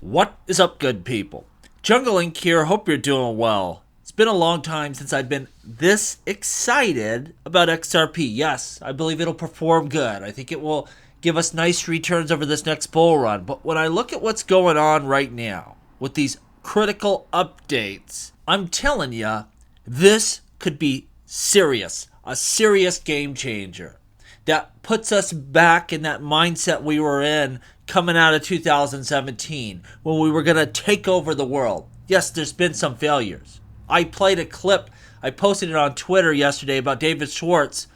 What is up, good people? Jungle Ink here. Hope you're doing well. It's been a long time since I've been this excited about XRP. Yes, I believe it'll perform good. I think it will give us nice returns over this next bull run. But when I look at what's going on right now with these critical updates, I'm telling you, this could be serious. A serious game changer that puts us back in that mindset we were in coming out of 2017 when we were going to take over the world. Yes, there's been some failures. I played a clip. I posted it on Twitter yesterday about David Schwartz,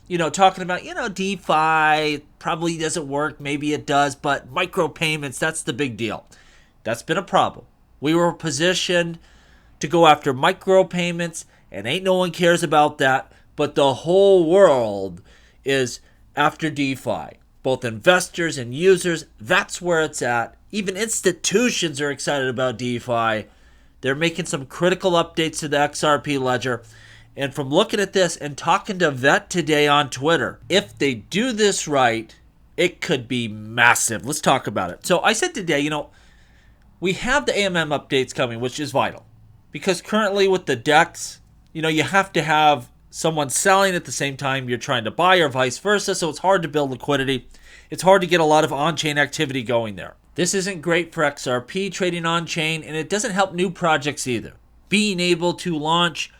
talking about, DeFi probably doesn't work. Maybe it does, but micropayments, that's the big deal. That's been a problem. We were positioned to go after micropayments, and ain't no one cares about that, but the whole world is after DeFi. Both investors and users, that's where it's at. Even institutions are excited about DeFi. They're making some critical updates to the XRP ledger. And from looking at this and talking to Vet today on Twitter, if they do this right, it could be massive. Let's talk about it. So I said today, we have the AMM updates coming, which is vital. Because currently with the DEX, you have to have someone selling at the same time you're trying to buy or vice versa, so it's hard to build liquidity. It's hard to get a lot of on-chain activity going there. This isn't great for XRP trading on-chain, and it doesn't help new projects either. Being able to launch,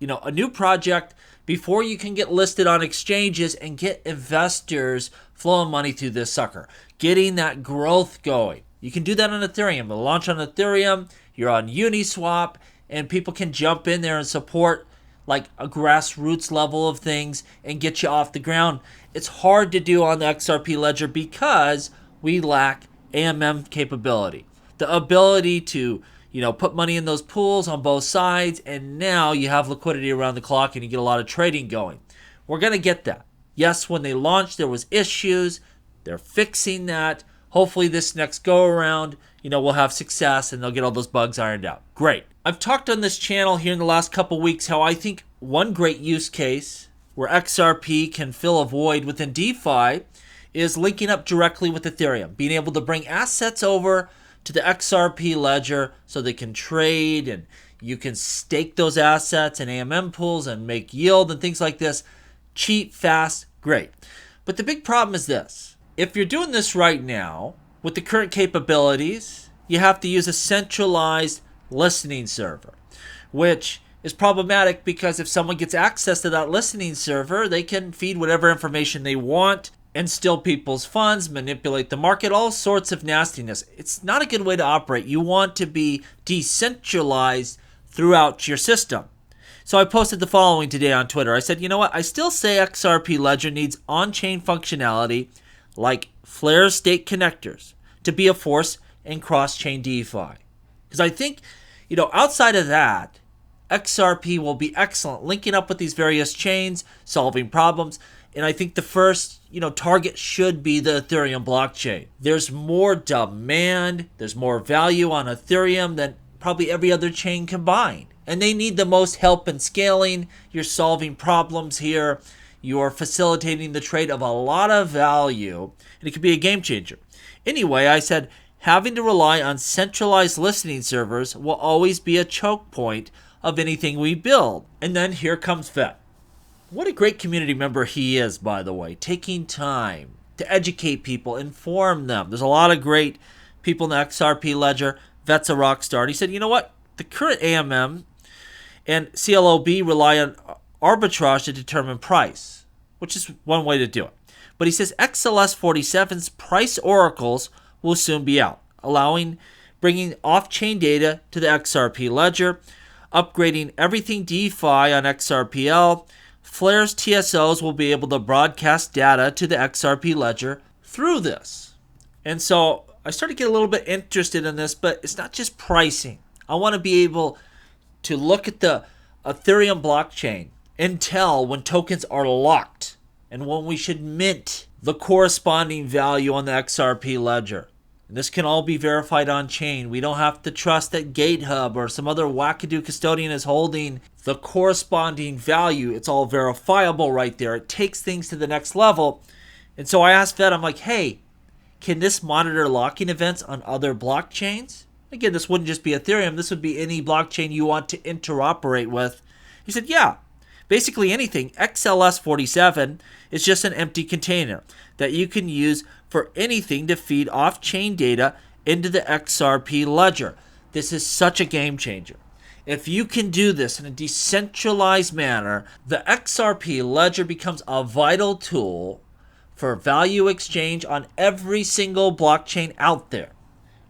a new project before you can get listed on exchanges and get investors flowing money through this sucker. Getting that growth going. You can do that on Ethereum. It'll launch on Ethereum, you're on Uniswap, and people can jump in there and support like a grassroots level of things and get you off the ground. It's hard to do on the XRP ledger because we lack AMM capability. The ability to, put money in those pools on both sides, and now you have liquidity around the clock and you get a lot of trading going. We're going to get that. Yes, when they launched, there was issues. They're fixing that. Hopefully this next go around, we'll have success and they'll get all those bugs ironed out. Great. I've talked on this channel here in the last couple weeks how I think one great use case where XRP can fill a void within DeFi is linking up directly with Ethereum, being able to bring assets over to the XRP ledger so they can trade and you can stake those assets in AMM pools and make yield and things like this. Cheap, fast, great. But the big problem is this. If you're doing this right now, with the current capabilities, you have to use a centralized listening server, which is problematic because if someone gets access to that listening server, they can feed whatever information they want and steal people's funds, manipulate the market, all sorts of nastiness. It's not a good way to operate. You want to be decentralized throughout your system. So I posted the following today on Twitter. I said, I still say XRP Ledger needs on-chain functionality like Flare stake connectors to be a force in cross-chain DeFi. Because I think, outside of that, XRP will be excellent linking up with these various chains, solving problems. And I think the first, target should be the Ethereum blockchain. There's more demand, there's more value on Ethereum than probably every other chain combined. And they need the most help in scaling. You're solving problems here. You're facilitating the trade of a lot of value. And it could be a game changer. Anyway, I said, having to rely on centralized listening servers will always be a choke point of anything we build. And then here comes Vet. What a great community member he is, by the way, taking time to educate people, inform them. There's a lot of great people in the XRP ledger. Vet's a rock star. And he said, the current AMM and CLOB rely on arbitrage to determine price, which is one way to do it. But he says XLS 47's price oracles will soon be out, bringing off-chain data to the XRP ledger, upgrading everything DeFi on XRPL. Flare's TSOs will be able to broadcast data to the XRP ledger through this. And so I started to get a little bit interested in this, but it's not just pricing. I want to be able to look at the Ethereum blockchain and tell when tokens are locked and when we should mint the corresponding value on the XRP ledger. And this can all be verified on chain. We don't have to trust that GateHub or some other wackadoo custodian is holding the corresponding value. It's all verifiable right there. It takes things to the next level. And so I asked Vet, I'm like, hey, Can this monitor locking events on other blockchains? Again, this wouldn't just be Ethereum. This would be any blockchain you want to interoperate with. He said, yeah, basically anything. XLS47 is just an empty container that you can use for anything to feed off-chain data into the XRP ledger. This is such a game changer. If you can do this in a decentralized manner, the XRP ledger becomes a vital tool for value exchange on every single blockchain out there.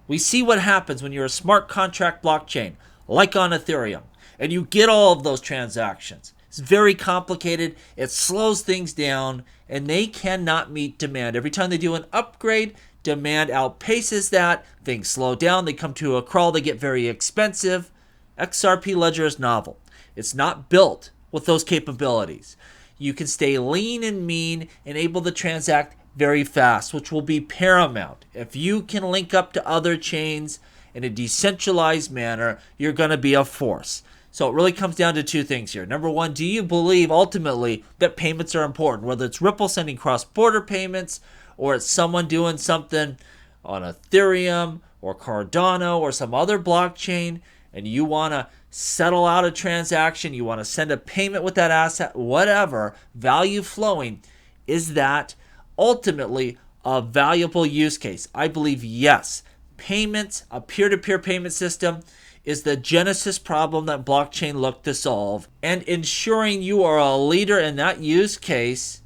We see what happens when you're a smart contract blockchain, like on Ethereum, and you get all of those transactions. It's very complicated, it slows things down, and they cannot meet demand. Every time they do an upgrade, demand outpaces that, things slow down, they come to a crawl, they get very expensive. XRP Ledger is novel. It's not built with those capabilities. You can stay lean and mean and able to transact very fast, which will be paramount. If you can link up to other chains in a decentralized manner, you're going to be a force. So it really comes down to two things here. Number one, do you believe ultimately that payments are important? Whether it's Ripple sending cross-border payments or it's someone doing something on Ethereum or Cardano or some other blockchain, and you want to settle out a transaction, you want to send a payment with that asset, whatever, value flowing, is that ultimately a valuable use case? I believe yes. Payments, a peer-to-peer payment system, is the genesis problem that blockchain looked to solve, and ensuring you are a leader in that use case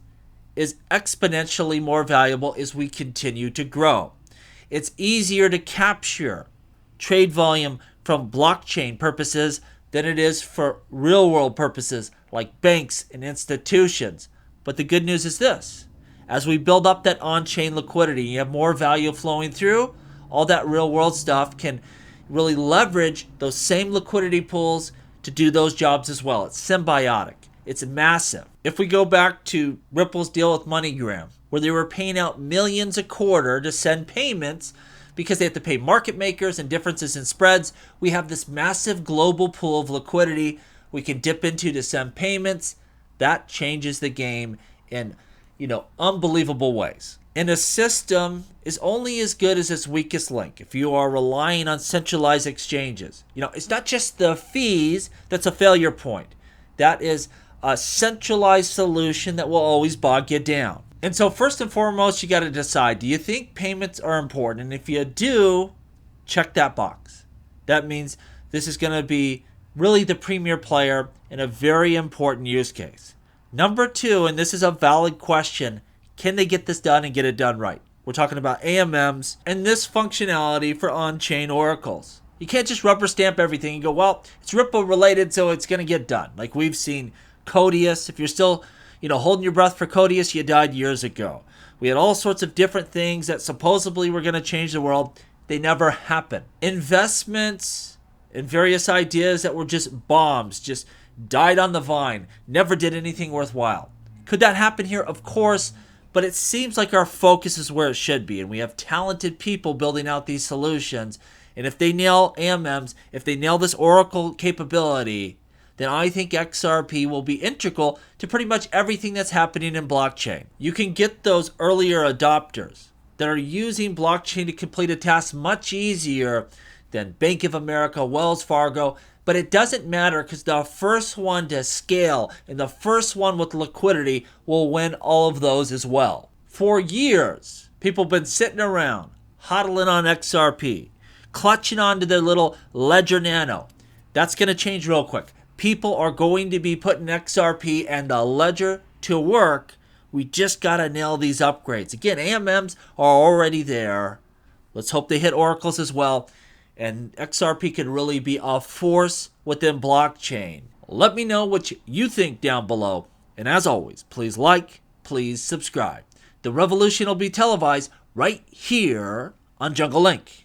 is exponentially more valuable as we continue to grow. It's easier to capture trade volume from blockchain purposes than it is for real-world purposes like banks and institutions. But the good news is this. As we build up that on-chain liquidity, you have more value flowing through, all that real-world stuff can really leverage those same liquidity pools to do those jobs as well. It's symbiotic. It's massive. If we go back to Ripple's deal with MoneyGram, where they were paying out millions a quarter to send payments because they have to pay market makers and differences in spreads, we have this massive global pool of liquidity we can dip into to send payments. That changes the game in, unbelievable ways. And a system is only as good as its weakest link. If you are relying on centralized exchanges, it's not just the fees that's a failure point. That is a centralized solution that will always bog you down. And so first and foremost, you got to decide, do you think payments are important? And if you do, check that box. That means this is going to be really the premier player in a very important use case. Number two, and this is a valid question, can they get this done and get it done right? We're talking about AMMs and this functionality for on-chain oracles. You can't just rubber stamp everything and go, well, it's Ripple related, so it's going to get done. Like we've seen Codius. If you're still, holding your breath for Codius, you died years ago. We had all sorts of different things that supposedly were going to change the world. They never happened. Investments and various ideas that were just bombs, just died on the vine, never did anything worthwhile. Could that happen here? Of course. But it seems like our focus is where it should be, and we have talented people building out these solutions. And if they nail AMMs, if they nail this Oracle capability, then I think XRP will be integral to pretty much everything that's happening in blockchain. You can get those earlier adopters that are using blockchain to complete a task much easier than Bank of America, Wells Fargo, but it doesn't matter because the first one to scale and the first one with liquidity will win all of those as well. For years, people have been sitting around, hodling on XRP, clutching onto their little Ledger Nano. That's going to change real quick. People are going to be putting XRP and the Ledger to work. We just got to nail these upgrades. Again, AMMs are already there. Let's hope they hit oracles as well. And XRP can really be a force within blockchain. Let me know what you think down below. And as always, please like, please subscribe. The revolution will be televised right here on Jungle Link.